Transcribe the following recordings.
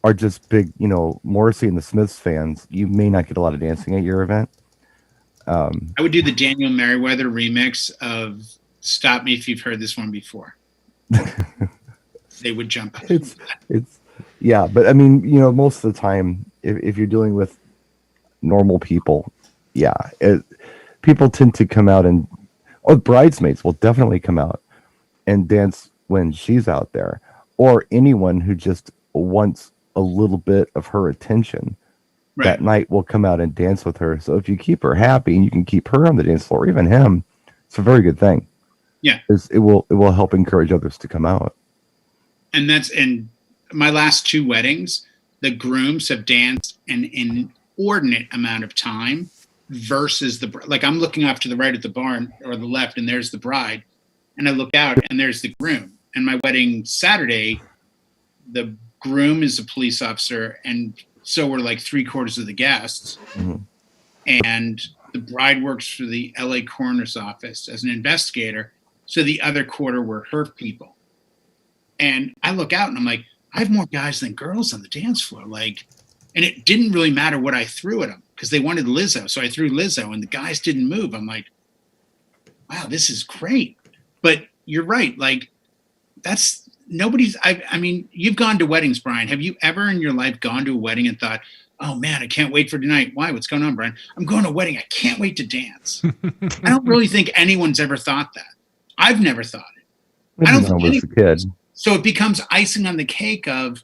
are just big, Morrissey and the Smiths fans, you may not get a lot of dancing at your event. I would do the Daniel Merriweather remix of "Stop Me If You've Heard This One Before." They would jump up. It's yeah, but I mean, most of the time, if you're dealing with normal people, yeah, people tend to come out and bridesmaids will definitely come out and dance when she's out there, or anyone who just wants a little bit of her attention that night will come out and dance with her. So if you keep her happy and you can keep her on the dance floor, or even him, it's a very good thing. Yeah, it will help encourage others to come out. And that's in my last 2 weddings, the grooms have danced an inordinate amount of time versus I'm looking off to the right at the barn or the left, and there's the bride, and I look out and there's the groom. And my wedding Saturday, the groom is a police officer, and so we're like 3/4 of the guests. Mm-hmm. And the bride works for the LA coroner's office as an investigator. So the other quarter were her people. And I look out and I'm like, I have more guys than girls on the dance floor. And it didn't really matter what I threw at them because they wanted Lizzo. So I threw Lizzo and the guys didn't move. I'm like, wow, this is great. But you're right. That's nobody's. I mean, you've gone to weddings, Brian. Have you ever in your life gone to a wedding and thought, oh man, I can't wait for tonight? Why? What's going on, Brian? I'm going to a wedding. I can't wait to dance. I don't really think anyone's ever thought that. I've never thought it. I don't think was a kid. So it becomes icing on the cake of,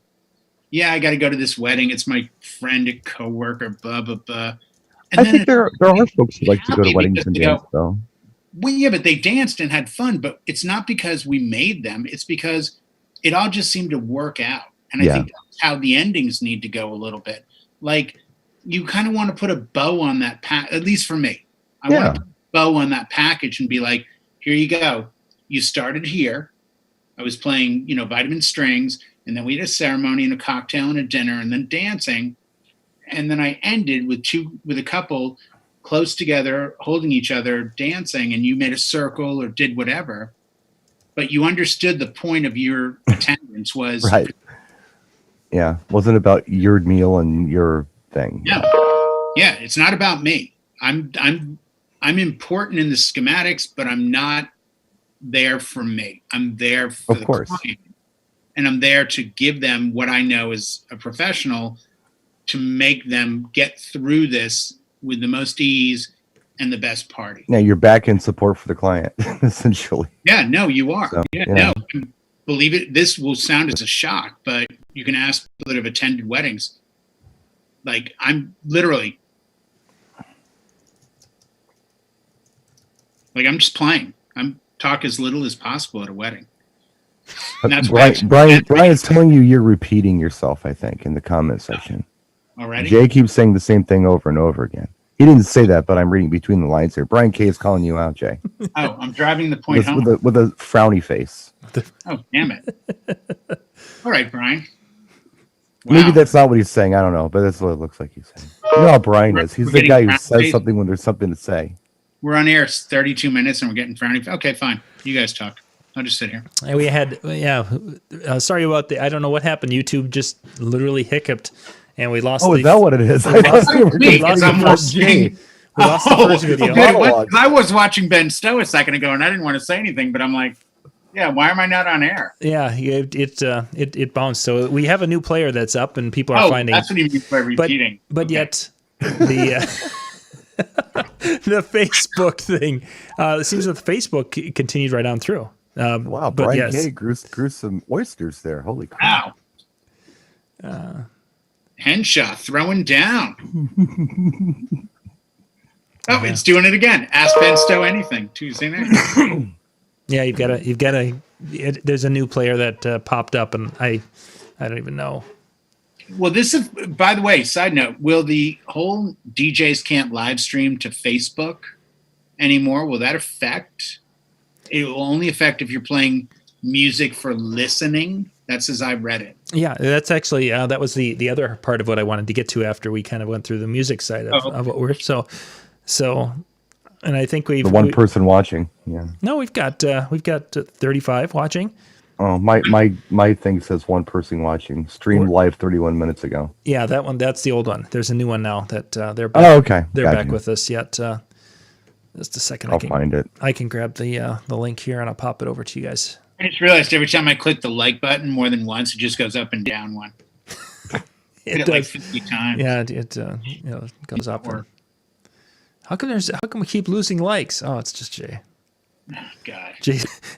yeah, I got to go to this wedding. It's my friend, a coworker, blah, blah, blah. And I think there are folks who like to go to weddings and dance, though. Well, yeah, but they danced and had fun. But it's not because we made them. It's because it all just seemed to work out. And I think that's how the endings need to go a little bit. You kind of want to put a bow on that, at least for me. I want to put a bow on that package and be like, here you go. You started here. I was playing, vitamin strings, and then we had a ceremony and a cocktail and a dinner and then dancing. And then I ended with a couple close together, holding each other, dancing, and you made a circle or did whatever. But you understood the point of your attendance was right. Yeah. Wasn't about your meal and your thing. Yeah. Yeah. It's not about me. I'm important in the schematics, but I'm not there for me. I'm there for the client. And I'm there to give them what I know as a professional to make them get through this with the most ease and the best party. Yeah, you're back in support for the client, essentially. Yeah, no, you are. So, no. Believe it, this will sound as a shock, but you can ask people that have attended weddings. I'm literally I'm just playing. I'm talk as little as possible at a wedding. Brian is telling you you're repeating yourself, I think, in the comment section. Already? Jay keeps saying the same thing over and over again. He didn't say that, but I'm reading between the lines here. Brian K is calling you out, Jay. Oh, I'm driving the point home. With a frowny face. Oh, damn it. All right, Brian. Wow. Maybe that's not what he's saying. I don't know, but that's what it looks like he's saying. You know how Brian is. He's the guy who says something when there's something to say. We're on air 32 minutes and we're getting frowny. Okay, fine. You guys talk. I'll just sit here. And we had, sorry about I don't know what happened. YouTube just literally hiccuped and we lost. Oh, is that what it is? We lost the first video. I was watching Ben Stowe a second ago and I didn't want to say anything, but I'm like, yeah, why am I not on air? Yeah, it bounced. So we have a new player that's up and people are finding. That's what you mean by repeating. But yet the the Facebook thing, it seems that the Facebook continued right on through. Wow, Brian K grew some oysters there. Holy crap. Wow. Henshaw throwing down. It's doing it again. Ask Ben Stowe anything Tuesday night. Yeah, you've got a. There's a new player that popped up, and I don't even know. Well, this is, by the way, side note, will the whole DJs can't live stream to Facebook anymore? Will that affect? It will only affect if you're playing music for listening. That's as I read it. Yeah, that's actually, that was the other part of what I wanted to get to after we kind of went through the music side of what we're, so, and I think we've... The one person watching, yeah. No, we've got 35 watching. Oh, my thing says one person watching. Streamed live 31 minutes ago. Yeah, that one. That's the old one. There's a new one now that they're back. Oh, okay. They're Gotcha. back with us yet. Just a second. I'll find it. I can grab the link here and I'll pop it over to you guys. I just realized every time I click the like button more than once, it just goes up and down one. It Hit like 50 times. Yeah, it goes up. How come we keep losing likes? Oh, it's just Jay. Oh, God.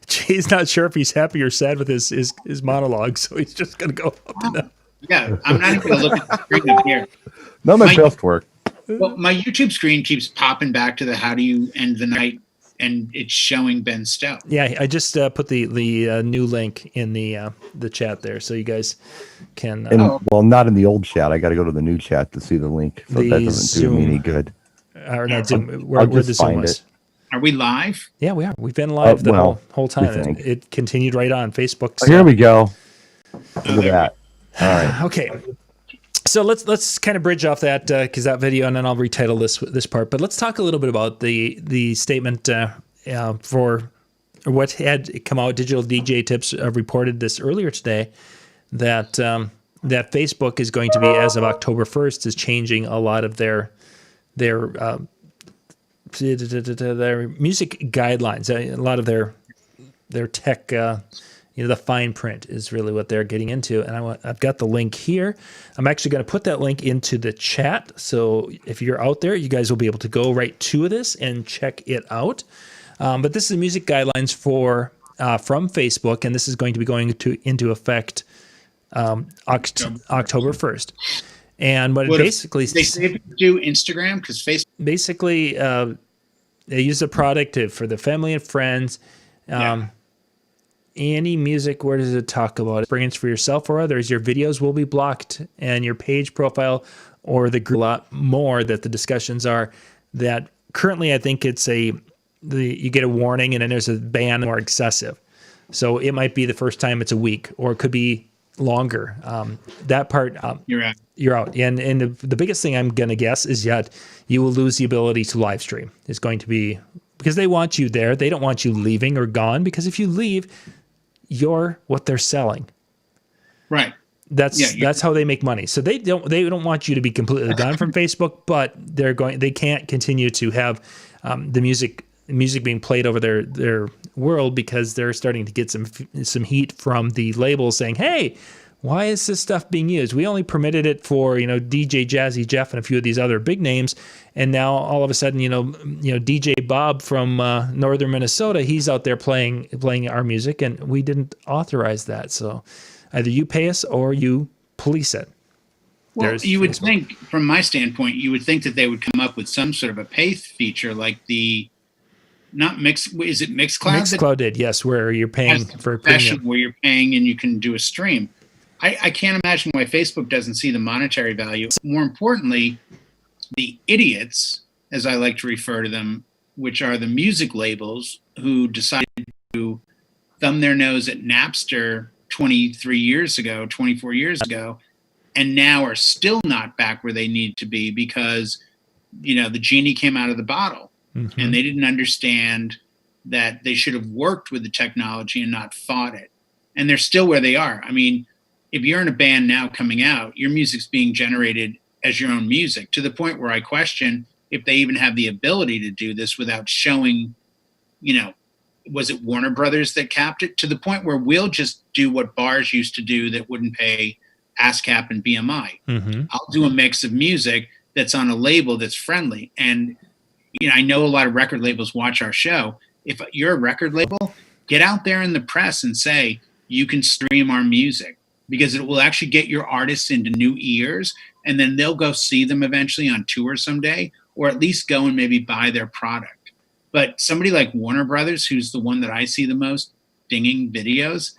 Jay's not sure if he's happy or sad with his monologue, so he's just gonna go up and down. Yeah, I'm not even gonna look at the screen up here. No, my best work. Well, my YouTube screen keeps popping back to the "How do you end the night?" and it's showing Ben Stowe. Yeah, I just put the new link in the chat there, so you guys can. Well, not in the old chat. I got to go to the new chat to see the link, so that doesn't do me any good. Or not Zoom. Where the Zoom was. Are we live? Yeah, we are. We've been live the whole time. We it continued right on Facebook. Oh, here we go. Look at that. All right. Okay. So let's kind of bridge off that because that video, and then I'll retitle this part. But let's talk a little bit about the statement for what had come out. Digital DJ Tips reported this earlier today that that Facebook is going to be, as of October 1st, is changing a lot of their music guidelines. A lot of their tech. The fine print is really what they're getting into. And I've got the link here. I'm actually going to put that link into the chat. So if you're out there, you guys will be able to go right to this and check it out. But this is music guidelines from Facebook, and this is going to be going into effect October 1st. And what it basically they say do Instagram because Facebook basically they use the product for the family and friends. Any music, where does it talk about experience for yourself or others? Your videos will be blocked, and your page profile or the group. A lot more that the discussions are that currently I think it's you get a warning and then there's a ban or excessive. So it might be the first time it's a week, or it could be longer. That part you're out. You're out. And the biggest thing I'm gonna guess is you will lose the ability to live stream. It's going to be because they want you there. They don't want you leaving or gone, because if you leave, you're what they're selling. Right. That's how they make money. So they don't want you to be completely gone from Facebook, but they can't continue to have the music being played over their world, because they're starting to get some heat from the labels saying, "Hey, why is this stuff being used? We only permitted it for DJ Jazzy Jeff and a few of these other big names, and now all of a sudden DJ Bob from northern Minnesota, he's out there playing our music, and we didn't authorize that. So either you pay us or you police it." Well, you would think, from my standpoint, you would think that they would come up with some sort of a pay feature like is it Mixcloud? Mixcloud did, yes, where you're paying for a premium. Where you're paying and you can do a stream. I can't imagine why Facebook doesn't see the monetary value. More importantly, the idiots, as I like to refer to them, which are the music labels who decided to thumb their nose at Napster 23 years ago, 24 years ago, and now are still not back where they need to be because, the genie came out of the bottle. Mm-hmm. And they didn't understand that they should have worked with the technology and not fought it. And they're still where they are. I mean, if you're in a band now coming out, your music's being generated as your own music, to the point where I question if they even have the ability to do this without showing, was it Warner Brothers that capped it? To the point where we'll just do what bars used to do that wouldn't pay ASCAP and BMI. Mm-hmm. I'll do a mix of music that's on a label that's friendly. And I know a lot of record labels watch our show. If you're a record label, get out there in the press and say, you can stream our music, because it will actually get your artists into new ears, and then they'll go see them eventually on tour someday, or at least go and maybe buy their product. But somebody like Warner Brothers, who's the one that I see the most dinging videos,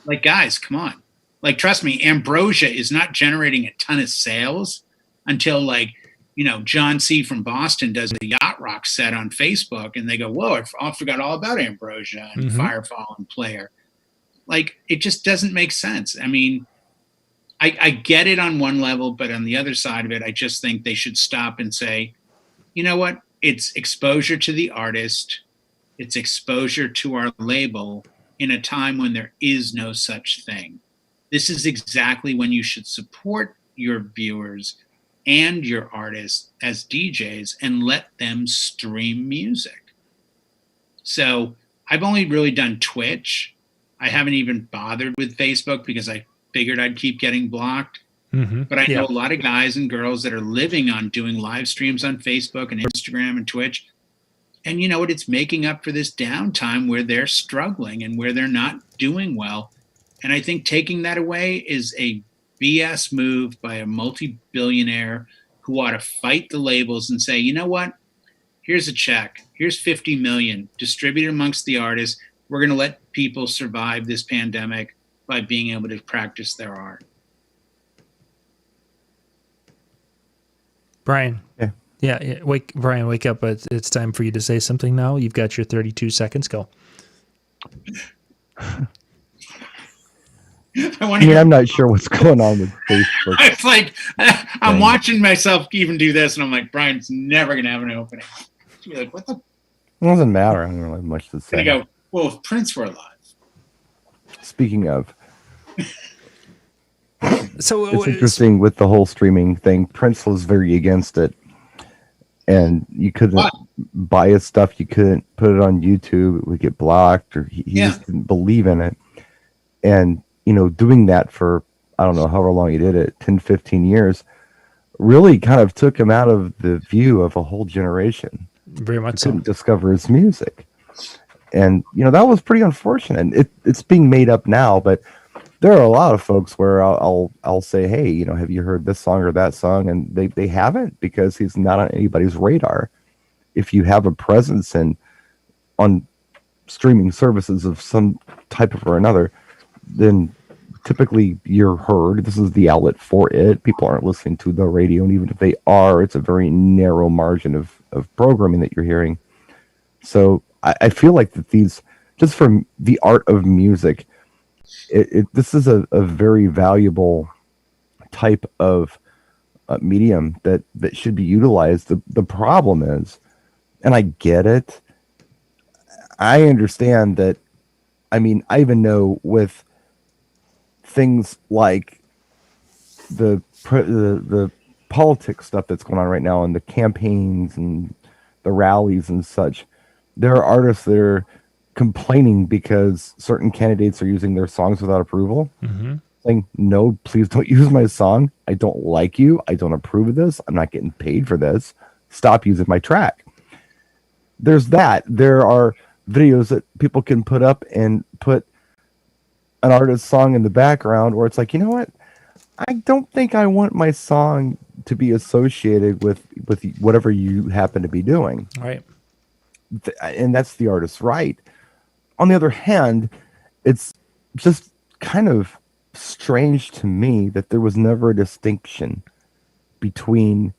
like, guys, come on. Like, trust me, Ambrosia is not generating a ton of sales until John C. from Boston does the Yacht Rock set on Facebook, and they go, whoa, I forgot all about Ambrosia and mm-hmm. Firefall and Player. It just doesn't make sense. I mean, I get it on one level, but on the other side of it, I just think they should stop and say, you know what? It's exposure to the artist. It's exposure to our label. in a time when there is no such thing. This is exactly when you should support your viewers and your artists as DJs and let them stream music. So I've only really done Twitch. I haven't even bothered with Facebook because I figured I'd keep getting blocked. But I know a lot of guys and girls that are living on doing live streams on Facebook and Instagram and Twitch. And you know what? It's making up for this downtime where they're struggling and where they're not doing well. And I think taking that away is a BS move by a multi-billionaire who ought to fight the labels and say, you know what? Here's a check. Here's 50 million distributed amongst the artists. We're going to let people survive this pandemic by being able to practice their art. Brian. Yeah. Yeah. Brian, wake up. It's time for you to say something now. You've got your 32 seconds. Go. I'm not sure what's going on with Facebook. It's like, I'm watching myself even do this, and I'm like, Brian's never going to have an opening. You're like, what the? It doesn't matter. I don't really have much to say. I go, well, if Prince were alive. Speaking of, so it's interesting with the whole streaming thing. Prince was very against it, and you couldn't buy his stuff. You couldn't put it on YouTube; it would get blocked, or he just didn't believe in it. And doing that for I don't know however long he did it, 10, 15 years, really kind of took him out of the view of a whole generation. Very much so. Couldn't discover his music, and that was pretty unfortunate. It's being made up now, but there are a lot of folks where I'll say, hey, have you heard this song or that song? And they haven't, because he's not on anybody's radar. If you have a presence on streaming services of some type of or another, then typically you're heard. This is the outlet for it. People aren't listening to the radio, and even if they are, it's a very narrow margin of programming that you're hearing. So I feel like that these, just for the art of music, this is a very valuable type of medium that should be utilized. The problem is, and I get it, I understand that. I mean, I even know with things like the politics stuff that's going on right now, and the campaigns and the rallies and such, there are artists that are complaining because certain candidates are using their songs without approval, saying, no, please don't use my song. I don't like you. I don't approve of this. I'm not getting paid for this. Stop using my track. There's that. There are videos that people can put up and put an artist's song in the background where it's like, you know what? I don't think I want my song to be associated with whatever you happen to be doing. Right. And that's the artist's right. On the other hand, it's just kind of strange to me that there was never a distinction between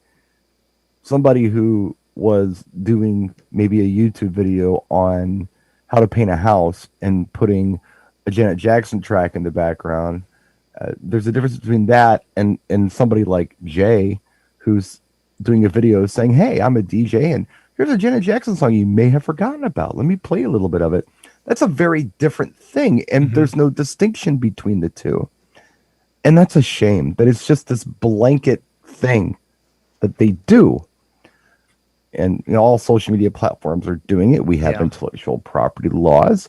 somebody who was doing maybe a YouTube video on how to paint a house and putting a Janet Jackson track in the background. There's a difference between that and somebody like Jay, who's doing a video saying, hey, I'm a DJ, and here's a Janet Jackson song you may have forgotten about. Let me play a little bit of it. That's a very different thing, and there's no distinction between the two. And that's a shame that it's just this blanket thing that they do. And all social media platforms are doing it. We have intellectual property laws,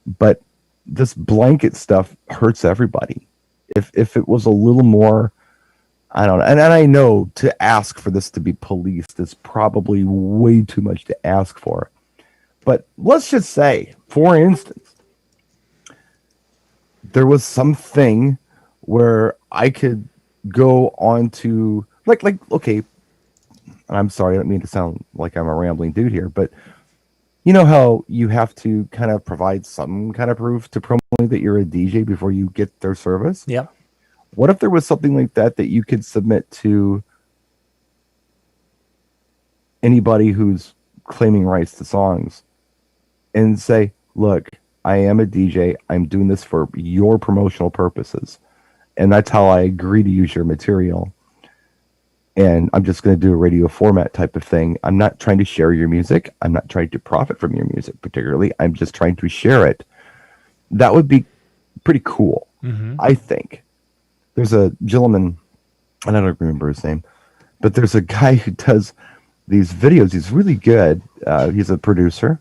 but this blanket stuff hurts everybody. If it was a little more, I don't know. And I know to ask for this to be policed is probably way too much to ask for. But let's just say, for instance, there was something where I could go on to, like, okay, I'm sorry, I don't mean to sound like I'm a rambling dude here, but you know how you have to kind of provide some kind of proof to promote that you're a DJ before you get their service? Yeah. What if there was something like that you could submit to anybody who's claiming rights to songs and say, look, I am a DJ. I'm doing this for your promotional purposes. And that's how I agree to use your material. And I'm just going to do a radio format type of thing. I'm not trying to share your music. I'm not trying to profit from your music particularly. I'm just trying to share it. that would be pretty cool. Mm-hmm. I think there's a gentleman, and I don't remember his name, but there's a guy who does these videos. He's really good. He's a producer,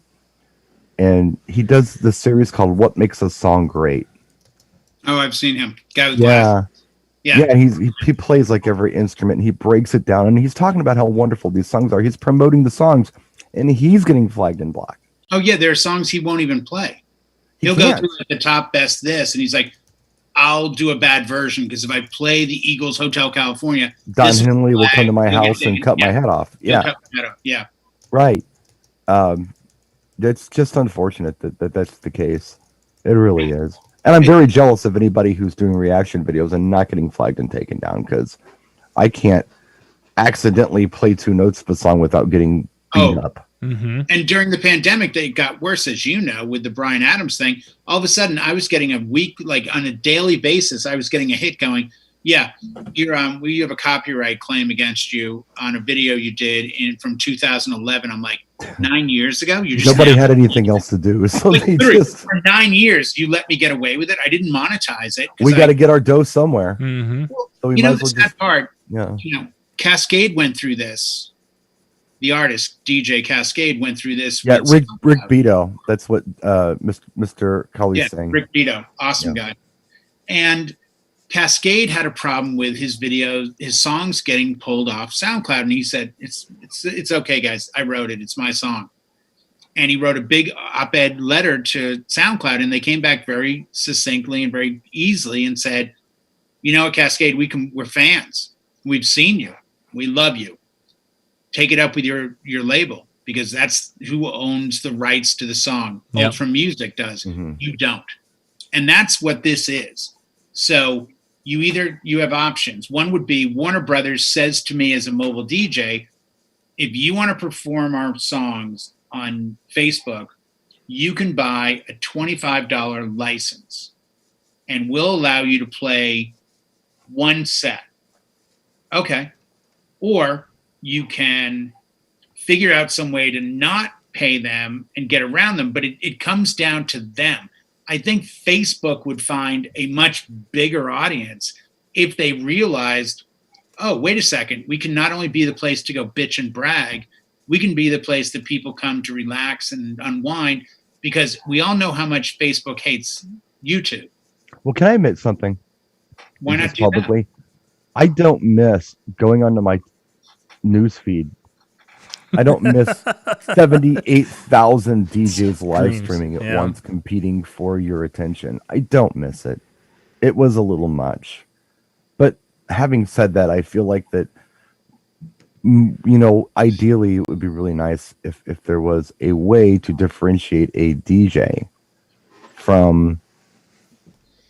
and he does this series called "What Makes a Song Great." Oh, I've seen him. Guy with glasses. Yeah. Yeah, he plays like every instrument, and he breaks it down, and he's talking about how wonderful these songs are. He's promoting the songs, and he's getting flagged and blocked. Oh yeah, there are songs he won't even play. He'll go through like the top best this, and he's like, "I'll do a bad version because if I play the Eagles Hotel California, Don Henley will come to my house and cut my head off." Yeah, yeah, right. That's just unfortunate that that's the case. It really is. And I'm very jealous of anybody who's doing reaction videos and not getting flagged and taken down, because I can't accidentally play two notes of a song without getting beat up. Mm-hmm. And during the pandemic, they got worse, as you know, with the Bryan Adams thing. All of a sudden, I was getting a week, like on a daily basis, I was getting a hit going, yeah, we have a copyright claim against you on a video you did from 2011. I'm like, 9 years ago? Nobody had anything else to do. So they just, for 9 years, you let me get away with it. I didn't monetize it. We got to get our dough somewhere. Mm-hmm. Well, so we you might know, as well the sad part, yeah. You know, Cascade went through this. The artist, DJ Cascade, went through this. Yeah, Rick Beto. That's what Mr. Cully's saying. Rick Beto. Awesome guy. And Cascade had a problem with his videos, his songs getting pulled off SoundCloud, and he said, "It's okay, guys. I wrote it. It's my song." And he wrote a big op-ed letter to SoundCloud, and they came back very succinctly and very easily and said, "You know what, Cascade? We're fans. We've seen you. We love you. Take it up with your label, because that's who owns the rights to the song. Yep. Ultra Music does. Mm-hmm. You don't." And that's what this is. So you have options. One would be Warner Brothers says to me as a mobile DJ, if you want to perform our songs on Facebook, you can buy a $25 license and we'll allow you to play one set. Okay. Or you can figure out some way to not pay them and get around them, but it comes down to them. I think Facebook would find a much bigger audience if they realized, oh, wait a second, we can not only be the place to go bitch and brag, we can be the place that people come to relax and unwind, because we all know how much Facebook hates YouTube. Well, can I admit something? Why not do publicly? that? I don't miss going onto my news feed. I don't miss 78,000 DJs live streaming at once, competing for your attention. I don't miss it. It was a little much. But having said that, I feel like that, ideally it would be really nice if there was a way to differentiate a DJ from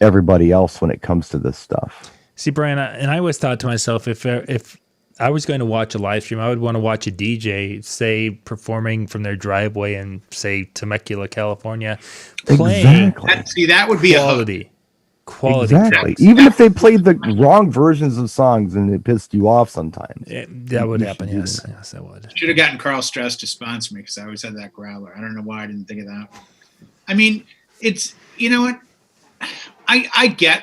everybody else when it comes to this stuff. See, Brian, and I always thought to myself, if I was going to watch a live stream, I would want to watch a DJ, say, performing from their driveway in, say, Temecula, California, playing. Exactly. That would be quality. Exactly. Tracks. Even if they played the wrong versions of songs and it pissed you off sometimes. That would happen, yes. Yes, that would. Should have gotten Carl Stress to sponsor me, because I always had that growler. I don't know why I didn't think of that. I mean, it's, you know what? I get